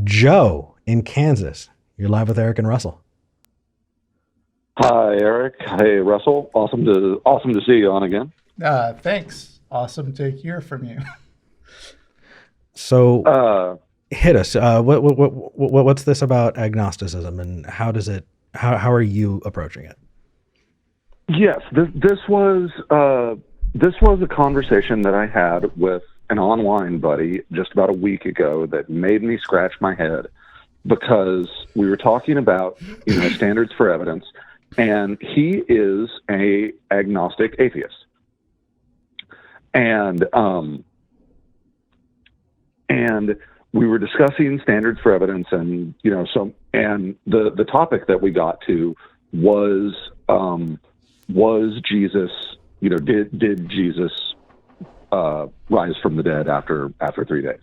Joe in Kansas. You're live with Eric and Russell. Hi, Eric. Hey, Russell. Awesome to see you on again. Thanks. Awesome to hear from you. So, hit us. What's this about agnosticism, and how are you approaching it? Yes, this was a conversation that I had with an online buddy just about a week ago that made me scratch my head, because we were talking about standards for evidence, and he is a agnostic atheist, and we were discussing standards for evidence, and the topic that we got to was Jesus, did Jesus rise from the dead after 3 days?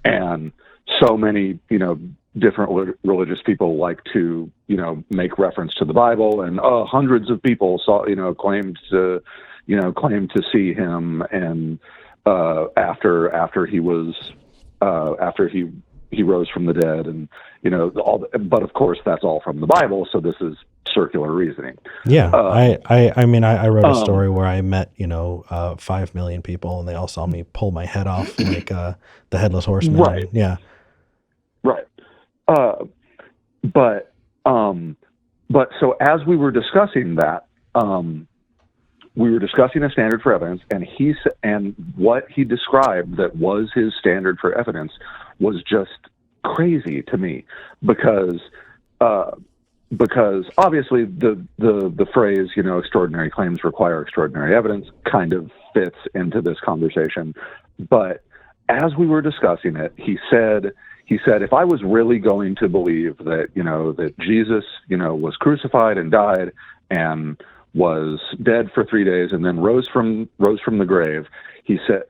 And so many different religious people like to make reference to the Bible, and hundreds of people claimed to see him, and after he rose from the dead, and but of course that's all from the Bible, so this is circular reasoning. Yeah, I wrote a story where I met 5 million people, and they all saw me pull my head off like the headless horseman. Right. Yeah. Right. But so as we were discussing that, we were discussing a standard for evidence, and what he described that was his standard for evidence was just crazy to me, because obviously the phrase, extraordinary claims require extraordinary evidence kind of fits into this conversation. But as we were discussing it, he said, if I was really going to believe that, that Jesus, was crucified and died and was dead for 3 days and then rose from the grave, he said,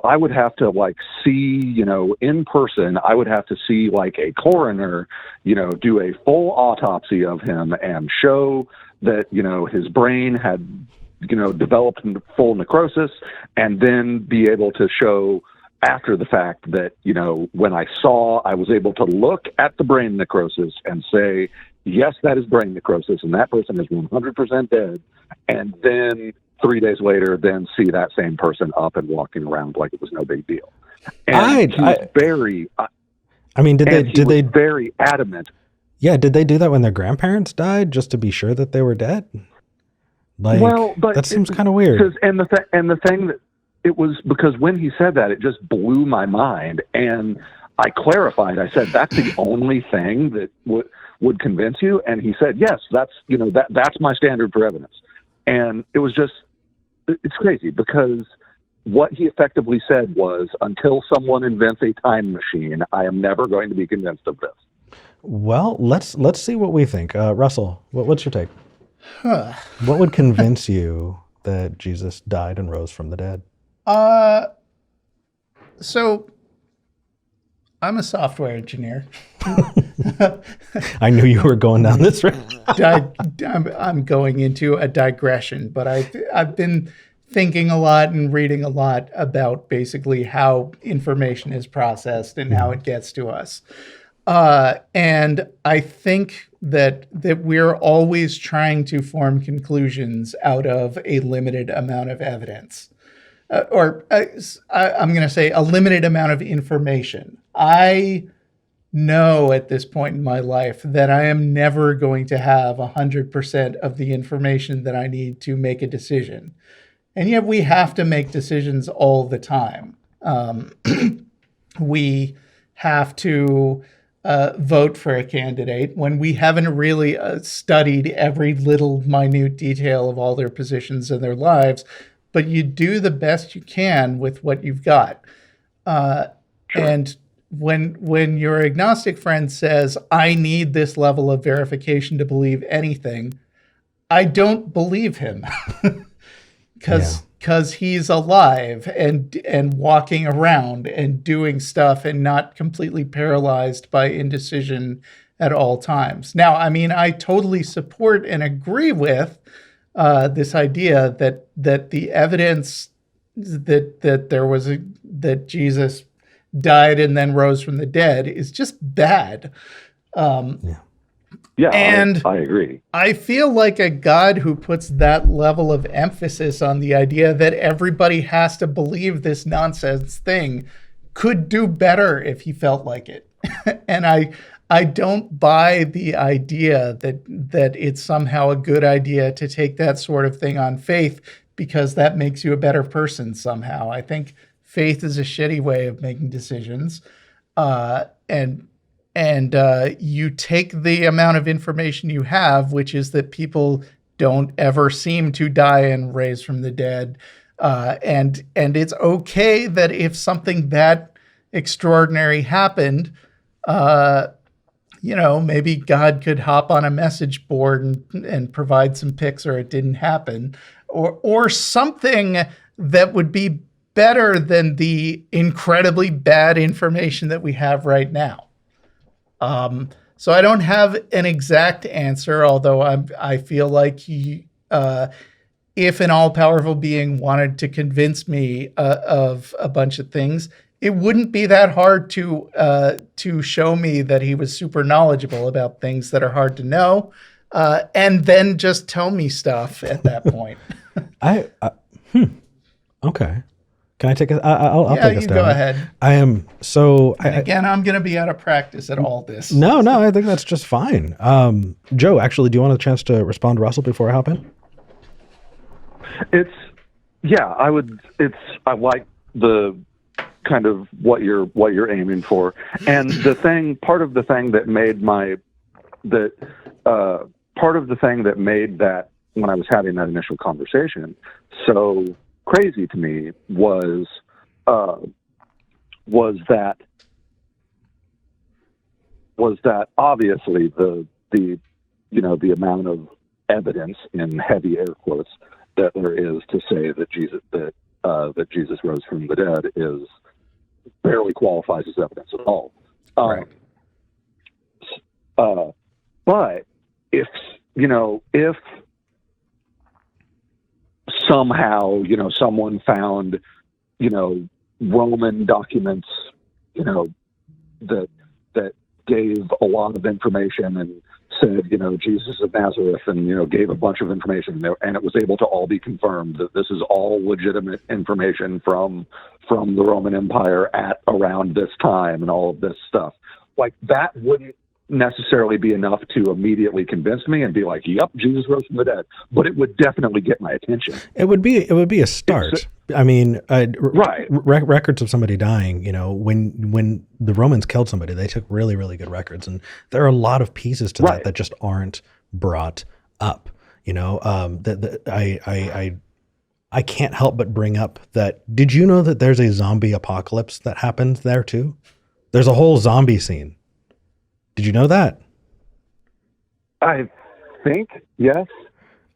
I would have to see, in person, I would have to see a coroner, do a full autopsy of him and show that, his brain had, developed full necrosis, and then be able to show after the fact that, when I was able to look at the brain necrosis and say, yes, that is brain necrosis, and that person is 100% dead, and then 3 days later, then see that same person up and walking around like it was no big deal. And he was very adamant. Yeah, did they do that when their grandparents died, just to be sure that they were dead? That seems kind of weird. And the thing that it was, because when he said that, it just blew my mind, and I clarified. I said, "That's the only thing that would convince you?" And he said, "Yes, that's my standard for evidence." And it was just, it's crazy, because what he effectively said was, until someone invents a time machine, I am never going to be convinced of this. Well, let's see what we think. Russell, what's your take? What would convince you that Jesus died and rose from the dead? So I'm a software engineer. I knew you were going down this road. I'm going into a digression, but I've been thinking a lot and reading a lot about basically how information is processed and how it gets to us. And I think that we're always trying to form conclusions out of a limited amount of evidence. I'm going to say a limited amount of information. I know at this point in my life that I am never going to have 100% of the information that I need to make a decision. And yet we have to make decisions all the time. We have to vote for a candidate when we haven't really studied every little minute detail of all their positions in their lives, but you do the best you can with what you've got. Sure. And when your agnostic friend says, I need this level of verification to believe anything, I don't believe him, because he's alive and walking around and doing stuff and not completely paralyzed by indecision at all times. Now, I mean, I totally support and agree with this idea that the evidence that Jesus died and then rose from the dead is just bad. Yeah, and I agree. I feel like a God who puts that level of emphasis on the idea that everybody has to believe this nonsense thing could do better if he felt like it. And I don't buy the idea that it's somehow a good idea to take that sort of thing on faith because that makes you a better person somehow. I think faith is a shitty way of making decisions. And you take the amount of information you have, which is that people don't ever seem to die and raise from the dead. And it's okay that if something that extraordinary happened, maybe God could hop on a message board and provide some pics, or it didn't happen, or something that would be better than the incredibly bad information that we have right now. So I don't have an exact answer, although I feel like if an all-powerful being wanted to convince me of a bunch of things, it wouldn't be that hard to show me that he was super knowledgeable about things that are hard to know, and then just tell me stuff at that point. Okay. Can I take a? I'll take a stab. Yeah, you go ahead. I am so. Again, I'm going to be out of practice at all this. No, I think that's just fine. Joe, actually, do you want a chance to respond to Russell before I hop in? I like the kind of what you're aiming for, and part of the thing that that when I was having that initial conversation so crazy to me was that obviously the amount of evidence, in heavy air quotes, that there is to say that Jesus rose from the dead is barely qualifies as evidence at all. Right. But if somehow, someone found, Roman documents, that gave a lot of information and said, Jesus of Nazareth, and, gave a bunch of information there, and it was able to all be confirmed that this is all legitimate information from the Roman Empire at around this time and all of this stuff. Like, that wouldn't necessarily be enough to immediately convince me and be like, yep, Jesus rose from the dead, but it would definitely get my attention. It would be a start. Right. Records of somebody dying, when the Romans killed somebody, they took really, really good records, and there are a lot of pieces to that just aren't brought up. I can't help but bring up that. Did you know that there's a zombie apocalypse that happened there too? There's a whole zombie scene. Did you know that? I think yes.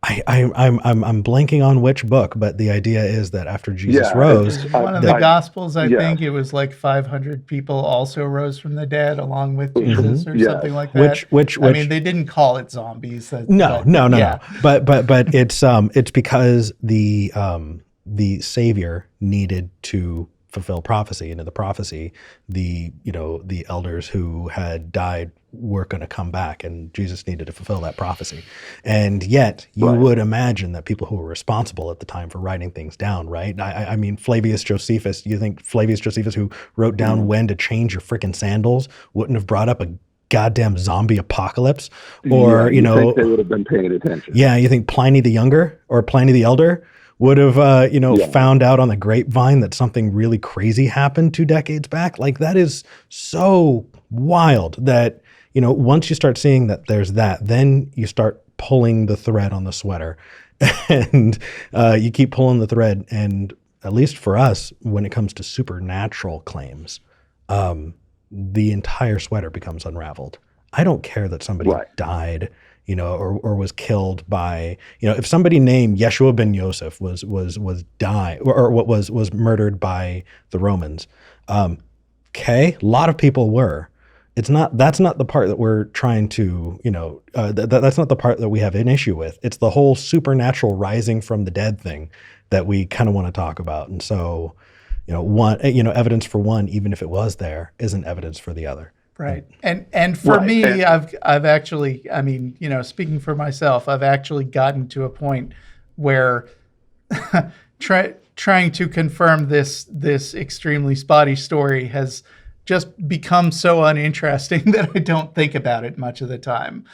I'm blanking on which book, but the idea is that after Jesus rose, one of the Gospels, I think it was like 500 people also rose from the dead along with Jesus, or something like that. Which I mean, they didn't call it zombies. No. But it's because the Savior needed to fulfill prophecy, and in the prophecy, the elders who had died were going to come back, and Jesus needed to fulfill that prophecy. And yet you would imagine that people who were responsible at the time for writing things down, right? I mean, Flavius Josephus, you think Flavius Josephus, who wrote down when to change your freaking sandals, wouldn't have brought up a goddamn zombie apocalypse? Or, you think they would have been paying attention. Yeah. You think Pliny the Younger or Pliny the Elder would have, found out on the grapevine that something really crazy happened 2 decades back? Like, that is so wild that, once you start seeing that there's that, then you start pulling the thread on the sweater and you keep pulling the thread. And at least for us, when it comes to supernatural claims, the entire sweater becomes unraveled. I don't care that somebody died, or was killed by, if somebody named Yeshua ben Yosef was died or what was murdered by the Romans. A lot of people were. That's not the part that we're trying to, that's not the part that we have an issue with. It's the whole supernatural rising from the dead thing that we kind of want to talk about. And so, one, evidence for one, even if it was there, isn't evidence for the other. Right. And for me, And I've actually, speaking for myself, I've actually gotten to a point where trying to confirm this extremely spotty story has just become so uninteresting that I don't think about it much of the time,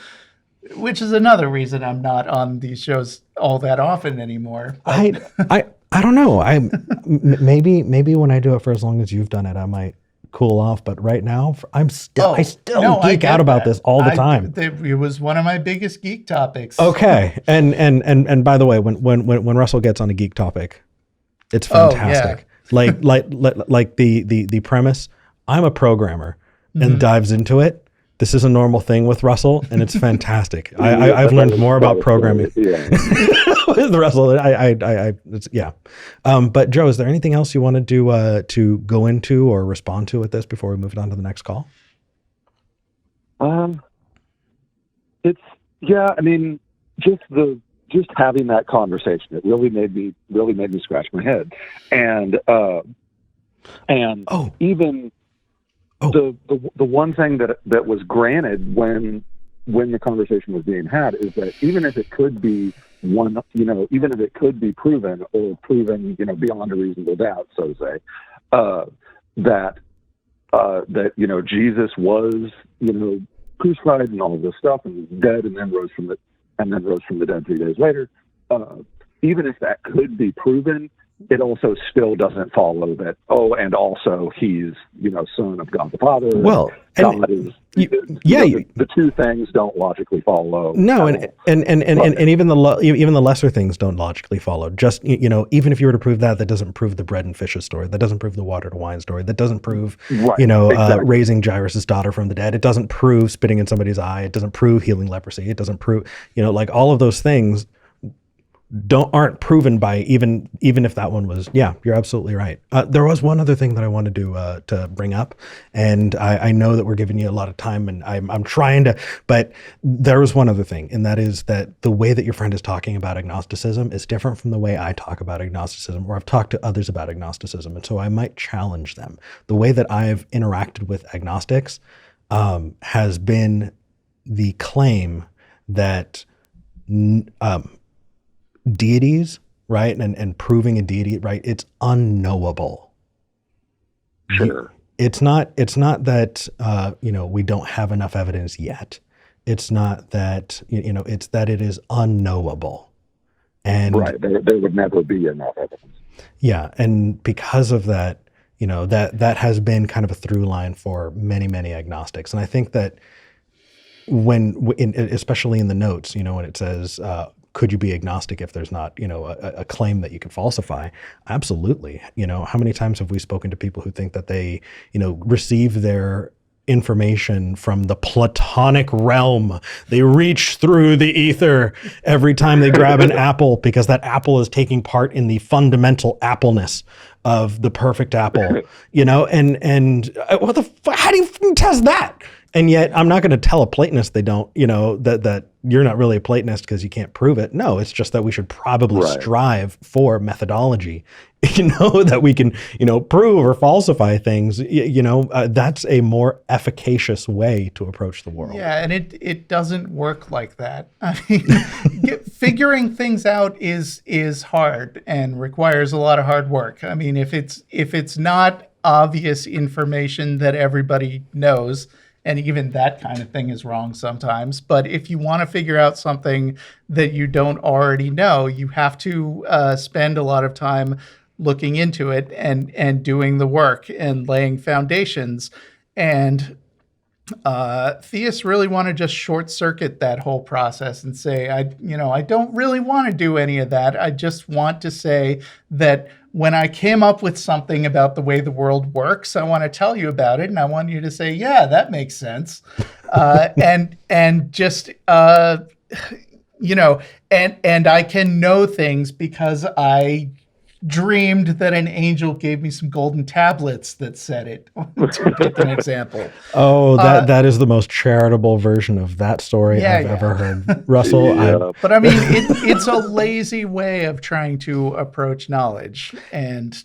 which is another reason I'm not on these shows all that often anymore. I don't know. Maybe when I do it for as long as you've done it, I might cool off. But right now, I still geek out about this all the time. It was one of my biggest geek topics. Okay, and by the way, when Russell gets on a geek topic, it's fantastic. Like the premise. I'm a programmer and dives into it. This is a normal thing with Russell, and it's fantastic. I've learned more about programming with Russell. But Joe, is there anything else you wanted to go into or respond to with this before we move on to the next call? Just having that conversation, it really made me scratch my head, and even. The one thing that was granted when the conversation was being had is that even if it could be even if it could be proven beyond a reasonable doubt, so to say, that Jesus was crucified and all of this stuff and was dead and then rose from the dead 3 days later, even if that could be proven, it also still doesn't follow that, and also he's, son of God the Father. Well, God is, the two things don't logically follow. No, and even the lesser things don't logically follow. Just, even if you were to prove that doesn't prove the bread and fishes story. That doesn't prove the water to wine story. That doesn't prove, exactly. Raising Jairus' daughter from the dead. It doesn't prove spitting in somebody's eye. It doesn't prove healing leprosy. It doesn't prove, all of those things aren't proven by even if that one was. Yeah, you're absolutely right. There was one other thing that I wanted to bring up, and I know that we're giving you a lot of time, and I'm trying to, but there was one other thing, and that is that the way that your friend is talking about agnosticism is different from the way I talk about agnosticism, or I've talked to others about agnosticism, and so I might challenge them. The way that I've interacted with agnostics has been the claim that deities, right, and proving a deity, right, it's unknowable. Sure. It's not that we don't have enough evidence yet. It's not that it's that it is unknowable. And right, there would never be enough evidence. Yeah, and because of that, that has been kind of a through line for many, many agnostics. And I think that especially in the notes, when it says, could you be agnostic if there's not, a claim that you can falsify? Absolutely. How many times have we spoken to people who think that they, receive their information from the Platonic realm? They reach through the ether every time they grab an apple because that apple is taking part in the fundamental appleness of the perfect apple, and what the how do you test that? And yet I'm not going to tell a Platonist they don't, that you're not really a Platonist because you can't prove it. No, it's just that we should probably strive for methodology, that we can, prove or falsify things. That's a more efficacious way to approach the world. Yeah, and it doesn't work like that. I mean, figuring things out is hard and requires a lot of hard work. I mean, if it's not obvious information that everybody knows, and even that kind of thing is wrong sometimes. But if you want to figure out something that you don't already know, you have to spend a lot of time looking into it and doing the work and laying foundations. And theists really want to just short circuit that whole process and say, I don't really want to do any of that. I just want to say that when I came up with something about the way the world works, I want to tell you about it, and I want you to say, yeah, that makes sense. And just, and I can know things because I dreamed that an angel gave me some golden tablets that said it, to get an example. Oh, that is the most charitable version of that story I've ever heard. Russell, but I mean, it's a lazy way of trying to approach knowledge. And,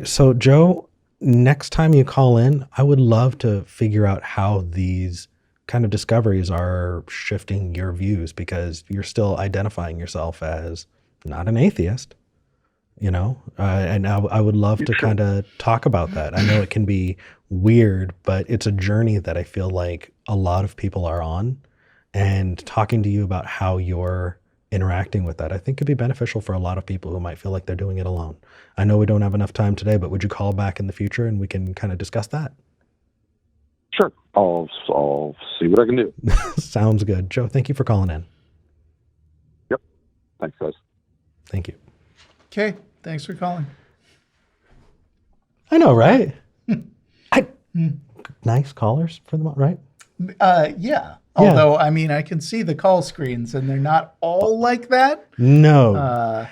So Joe, next time you call in, I would love to figure out how these kind of discoveries are shifting your views, because you're still identifying yourself as not an atheist, and I would love to kind of talk about that. I know it can be weird, but it's a journey that I feel like a lot of people are on, and talking to you about how you're interacting with that, I think could be beneficial for a lot of people who might feel like they're doing it alone. I know we don't have enough time today, but would you call back in the future and we can kind of discuss that? Sure. I'll see what I can do. Sounds good. Joe, thank you for calling in. Yep. Thanks, guys. Thank you. Okay. Thanks for calling. I know, right? Nice callers for them, right? Yeah. Although, I mean, I can see the call screens, and they're not all like that. No.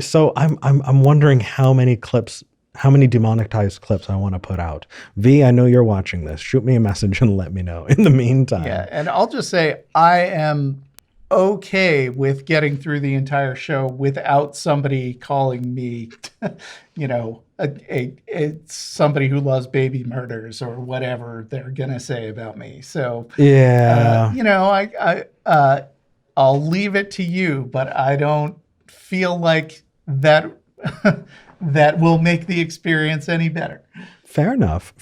So I'm wondering how many demonetized clips I want to put out. V, I know you're watching this. Shoot me a message and let me know. In the meantime. Yeah, and I'll just say I am okay with getting through the entire show without somebody calling me, somebody who loves baby murders or whatever they're gonna say about me. So yeah, I'll leave it to you, but I don't feel like that that will make the experience any better. Fair enough.